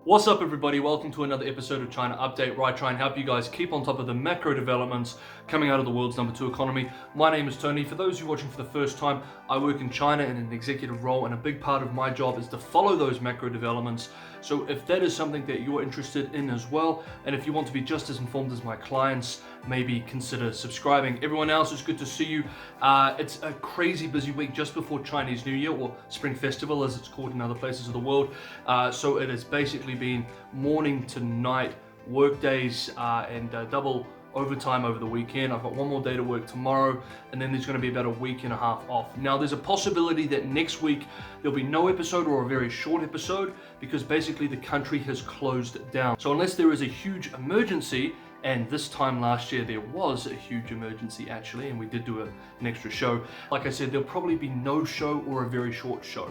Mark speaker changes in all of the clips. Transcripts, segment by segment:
Speaker 1: What's up, everybody? Welcome to another episode of China Update, where I try and help you guys keep on top of the macro developments coming out of the world's #2 economy. My name is Tony. For those of you watching for the first time, I work in China in an executive role, and a big part of my job is to follow those macro developments. So if that is something that you're interested in as well, and if you want to be just as informed as my clients, maybe consider subscribing. Everyone else, it's good to see you. It's a crazy busy week just before Chinese New Year, or Spring Festival as it's called in other places of the world. So it has basically been morning to night work days and double overtime over the weekend. I've got one more day to work tomorrow, and then there's going to be about a week and a half off. Now, there's a possibility that next week there'll be no episode or a very short episode, because basically the country has closed down. So unless there is a huge emergency, and this time last year there was a huge emergency actually, and we did do an extra show, like I said, there'll probably be no show or a very short show.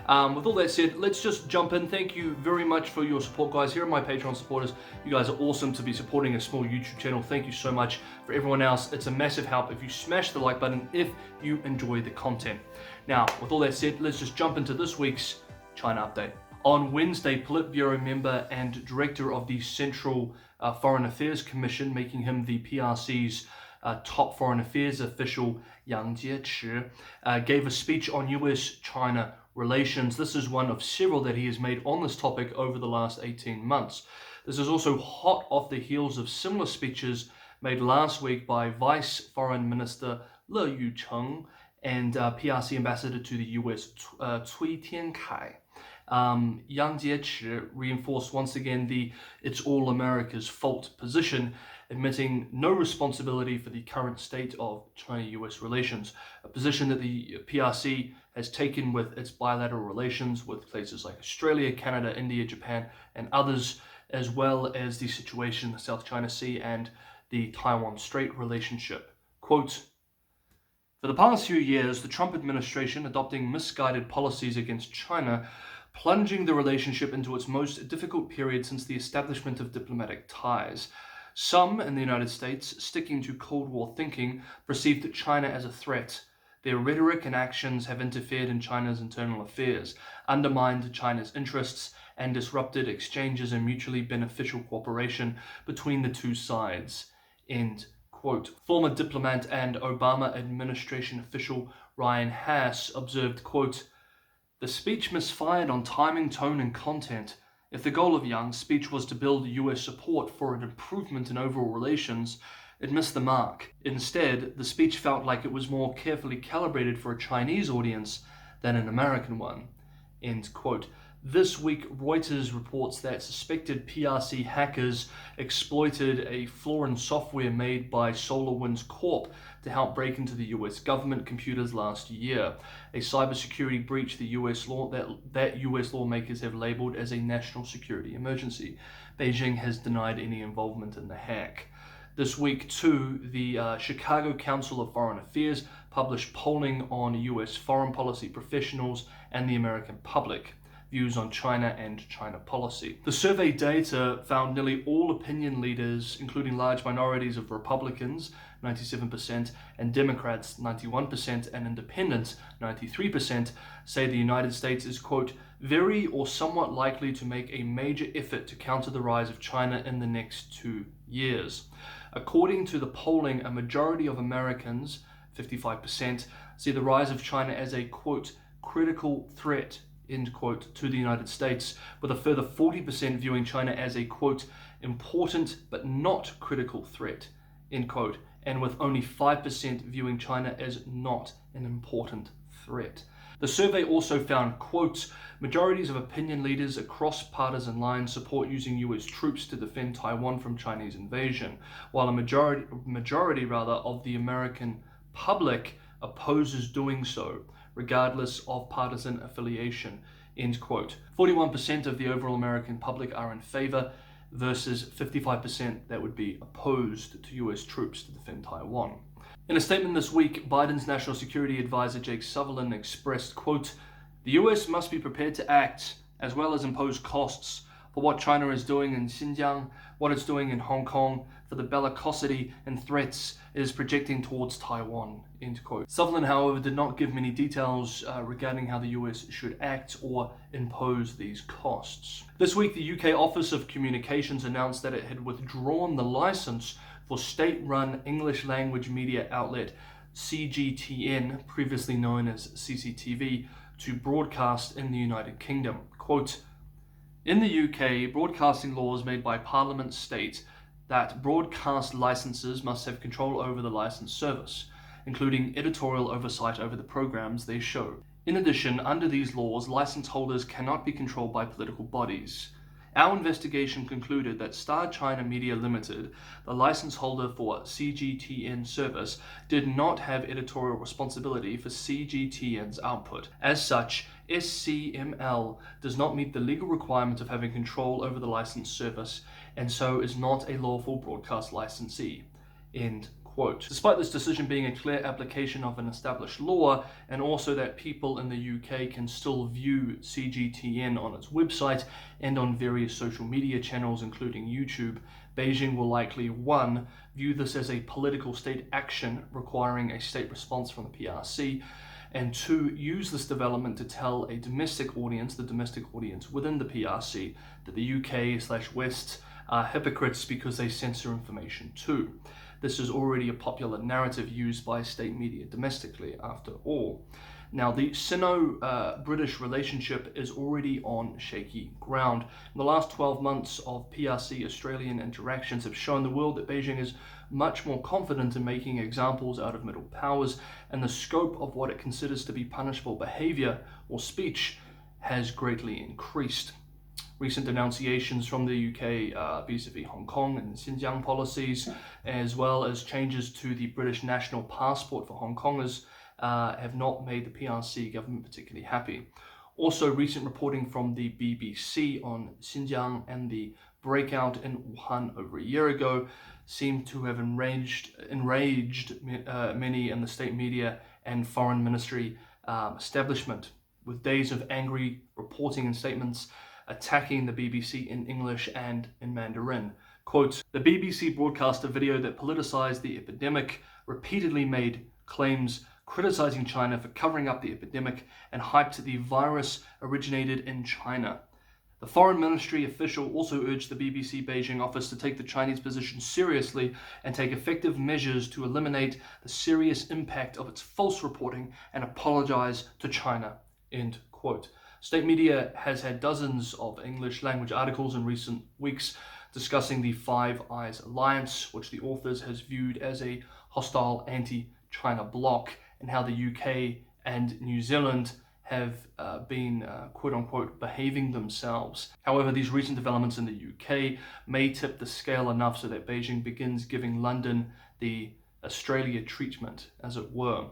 Speaker 1: With all that said, let's just jump in. Thank you very much for your support, guys. Here are my Patreon supporters. You guys are awesome to be supporting a small YouTube channel. Thank you so much. For everyone else, it's a massive help if you smash the like button if you enjoy the content. Now, with all that said, let's just jump into this week's China Update. On Wednesday, Politburo member and director of the Central Foreign Affairs Commission, making him the PRC's top foreign affairs official, Yang Jiechi, gave a speech on US-China relations. This is one of several that he has made on this topic over the last 18 months. This is also hot off the heels of similar speeches made last week by Vice Foreign Minister Le Yucheng and PRC Ambassador to the US, Cui Tiankai. Yang Jiechi reinforced once again the "it's all America's fault" position, admitting no responsibility for the current state of China-US relations, a position that the PRC has taken with its bilateral relations with places like Australia, Canada, India, Japan, and others, as well as the situation in the South China Sea and the Taiwan Strait relationship. Quote, "For the past few years, the Trump administration adopting misguided policies against China, plunging the relationship into its most difficult period since the establishment of diplomatic ties. Some in the United States, sticking to Cold War thinking, perceived China as a threat. Their rhetoric and actions have interfered in China's internal affairs, undermined China's interests, and disrupted exchanges and mutually beneficial cooperation between the two sides." End quote. Former diplomat and Obama administration official Ryan Hass observed, quote, "The speech misfired on timing, tone, and content. If the goal of Yang's speech was to build US support for an improvement in overall relations, it missed the mark. Instead, the speech felt like it was more carefully calibrated for a Chinese audience than an American one." End quote. This week, Reuters reports that suspected PRC hackers exploited a flaw in software made by SolarWinds Corp to help break into the US government computers last year, a cybersecurity breach that US lawmakers have labeled as a national security emergency. Beijing has denied any involvement in the hack. This week, too, the Chicago Council of Foreign Affairs published polling on US foreign policy professionals and the American public views on China and China policy. The survey data found nearly all opinion leaders, including large minorities of Republicans, 97%, and Democrats, 91%, and independents, 93%, say the United States is, quote, "very or somewhat likely to make a major effort to counter the rise of China in the next 2 years. According to the polling, a majority of Americans, 55%, see the rise of China as a, quote, "critical threat," end quote, to the United States, with a further 40% viewing China as a, quote, "important but not critical threat," end quote, and with only 5% viewing China as not an important threat. The survey also found, quote, "majorities of opinion leaders across partisan lines support using US troops to defend Taiwan from Chinese invasion, while a majority of the American public opposes doing so, regardless of partisan affiliation," end quote. 41% of the overall American public are in favor versus 55% that would be opposed to US troops to defend Taiwan. In a statement this week, Biden's National Security Advisor Jake Sullivan expressed, quote, "The US must be prepared to act as well as impose costs for what China is doing in Xinjiang, what it's doing in Hong Kong, for the bellicosity and threats it is projecting towards Taiwan, end quote. Sutherland, however, did not give many details regarding how the US should act or impose these costs. This week, the UK Office of Communications announced that it had withdrawn the license for state-run English language media outlet CGTN, previously known as CCTV, to broadcast in the United Kingdom. Quote, in the UK, broadcasting laws made by Parliament state that broadcast licenses must have control over the licensed service, including editorial oversight over the programs they show. In addition, under these laws, license holders cannot be controlled by political bodies. Our investigation concluded that Star China Media Limited, the license holder for CGTN service, did not have editorial responsibility for CGTN's output. As such, SCML does not meet the legal requirement of having control over the licensed service and so is not a lawful broadcast licensee. End quote. Despite this decision being a clear application of an established law, and also that people in the UK can still view CGTN on its website and on various social media channels, including YouTube, Beijing will likely 1. View this as a political state action requiring a state response from the PRC, and 2. Use this development to tell a domestic audience, the domestic audience within the PRC, that the UK/West are hypocrites because they censor information too. This is already a popular narrative used by state media domestically, after all. Now, the Sino-British relationship is already on shaky ground. In the last 12 months of PRC-Australian interactions have shown the world that Beijing is much more confident in making examples out of middle powers, and the scope of what it considers to be punishable behavior or speech has greatly increased. Recent denunciations from the UK vis-a-vis Hong Kong and Xinjiang policies, as well as changes to the British national passport for Hong Kongers, have not made the PRC government particularly happy. Also, recent reporting from the BBC on Xinjiang and the breakout in Wuhan over a year ago seemed to have enraged many in the state media and foreign ministry establishment, with days of angry reporting and statements attacking the BBC in English and in Mandarin. Quote, the BBC broadcast a video that politicized the epidemic, repeatedly made claims criticizing China for covering up the epidemic, and hyped the virus originated in China. The foreign ministry official also urged the BBC Beijing office to take the Chinese position seriously and take effective measures to eliminate the serious impact of its false reporting and apologize to China. End quote. State media has had dozens of English language articles in recent weeks discussing the Five Eyes Alliance, which the authors has viewed as a hostile anti-China bloc, and how the UK and New Zealand have been quote-unquote behaving themselves. However, these recent developments in the UK may tip the scale enough so that Beijing begins giving London the Australia treatment, as it were.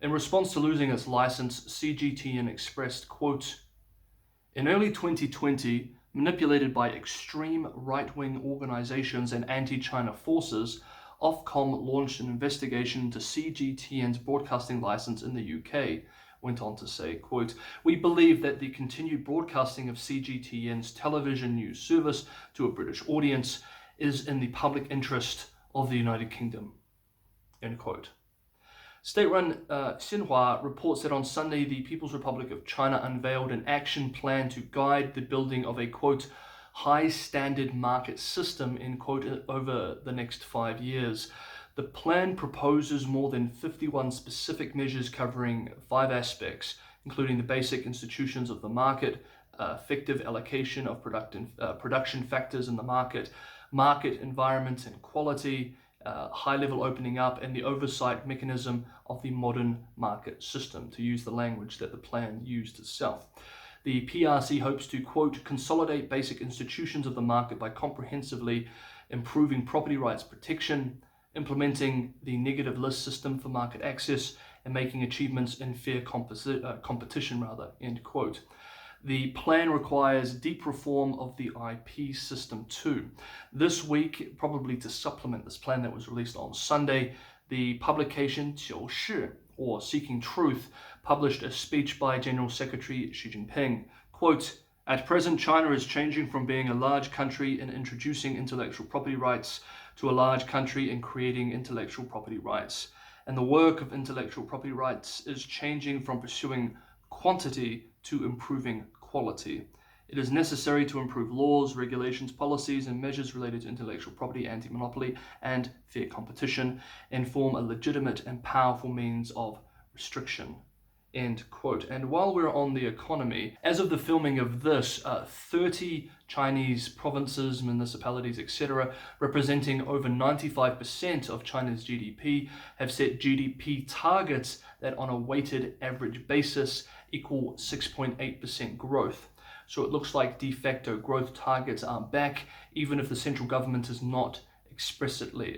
Speaker 1: In response to losing its license, CGTN expressed, quote, in early 2020, manipulated by extreme right-wing organizations and anti-China forces, Ofcom launched an investigation into CGTN's broadcasting license in the UK. Went on to say, quote, we believe that the continued broadcasting of CGTN's television news service to a British audience is in the public interest of the United Kingdom, end quote. State-run Xinhua reports that on Sunday, the People's Republic of China unveiled an action plan to guide the building of a, quote, high-standard market system, end quote, over the next 5 years. The plan proposes more than 51 specific measures covering 5 aspects, including the basic institutions of the market, effective allocation of production factors in the market environment and quality, high-level opening up, and the oversight mechanism of the modern market system, to use the language that the plan used itself. The PRC hopes to, quote, consolidate basic institutions of the market by comprehensively improving property rights protection, implementing the negative list system for market access, and making achievements in fair competition, end quote. The plan requires deep reform of the IP system too. This week, probably to supplement this plan that was released on Sunday, the publication 求是, or Seeking Truth, published a speech by General Secretary Xi Jinping. Quote, At present, China is changing from being a large country in introducing intellectual property rights to a large country in creating intellectual property rights. And the work of intellectual property rights is changing from pursuing quantity to improving quality. It is necessary to improve laws, regulations, policies, and measures related to intellectual property, anti-monopoly, and fair competition, and form a legitimate and powerful means of restriction. End quote. And while we're on the economy, as of the filming of this, 30 Chinese provinces, municipalities, etc., representing over 95% of China's GDP, have set GDP targets that on a weighted average basis equal 6.8% growth. So it looks like de facto growth targets are back, even if the central government is not expressly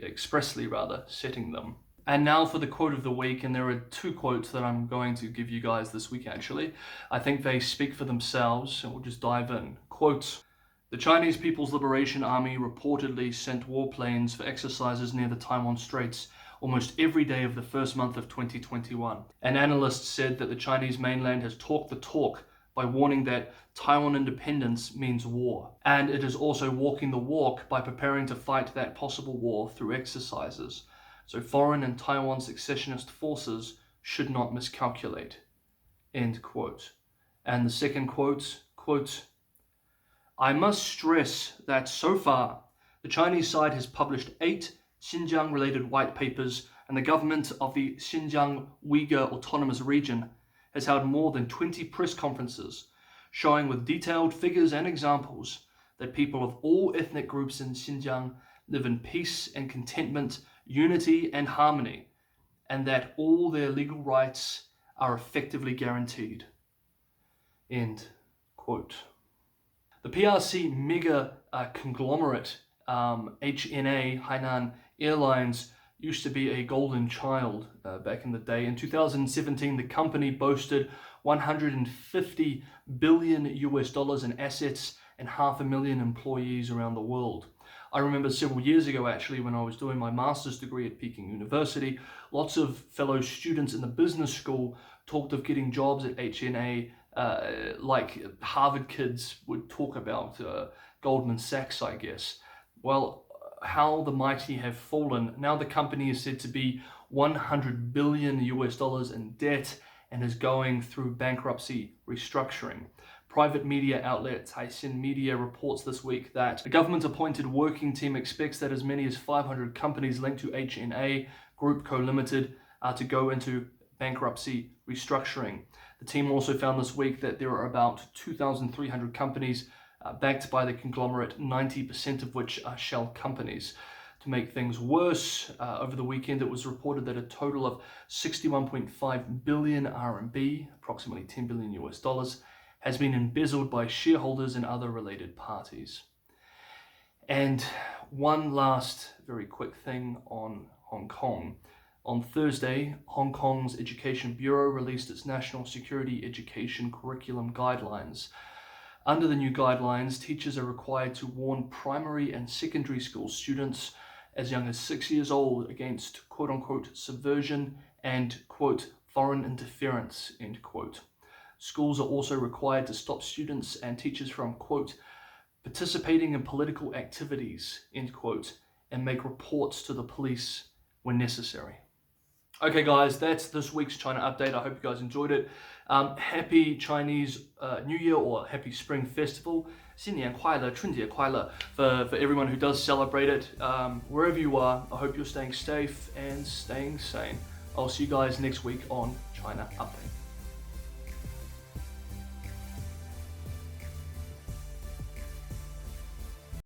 Speaker 1: setting them. And now for the quote of the week, and there are two quotes that I'm going to give you guys this week actually. I think they speak for themselves, and we'll just dive in. Quote, "The Chinese People's Liberation Army reportedly sent warplanes for exercises near the Taiwan Straits almost every day of the first month of 2021. An analyst said that the Chinese mainland has talked the talk by warning that Taiwan independence means war, and it is also walking the walk by preparing to fight that possible war through exercises. So foreign and Taiwan secessionist forces should not miscalculate." End quote. And the second quote, quote, "I must stress that so far, the Chinese side has published 8 Xinjiang-related white papers, and the government of the Xinjiang Uyghur Autonomous Region has held more than 20 press conferences, showing with detailed figures and examples that people of all ethnic groups in Xinjiang live in peace and contentment, unity and harmony, and that all their legal rights are effectively guaranteed." End quote. The PRC mega conglomerate HNA Hainan Airlines used to be a golden child back in the day. In 2017, the company boasted $150 billion in assets and 500,000 employees around the world. I remember several years ago actually when I was doing my master's degree at Peking University, lots of fellow students in the business school talked of getting jobs at HNA like Harvard kids would talk about Goldman Sachs, I guess. Well, how the mighty have fallen. Now the company is said to be $100 billion in debt and is going through bankruptcy restructuring. Private media outlet Taiwan Media reports this week that the government-appointed working team expects that as many as 500 companies linked to HNA Group Co. Limited are to go into bankruptcy restructuring. The team also found this week that there are about 2,300 companies backed by the conglomerate, 90% of which are shell companies. To make things worse, over the weekend it was reported that a total of 61.5 billion RMB, approximately $10 billion, has been embezzled by shareholders and other related parties. And one last very quick thing on Hong Kong. On Thursday, Hong Kong's Education Bureau released its National Security Education Curriculum Guidelines. Under the new guidelines, teachers are required to warn primary and secondary school students as young as 6 years old against quote-unquote subversion and quote foreign interference, end quote. Schools are also required to stop students and teachers from quote participating in political activities, end quote, and make reports to the police when necessary. Okay guys, that's this week's China update. I hope you guys enjoyed it. Happy Chinese New Year or Happy Spring Festival. 新年快乐, 春节快乐 for everyone who does celebrate it. Wherever you are, I hope you're staying safe and staying sane. I'll see you guys next week on China Update.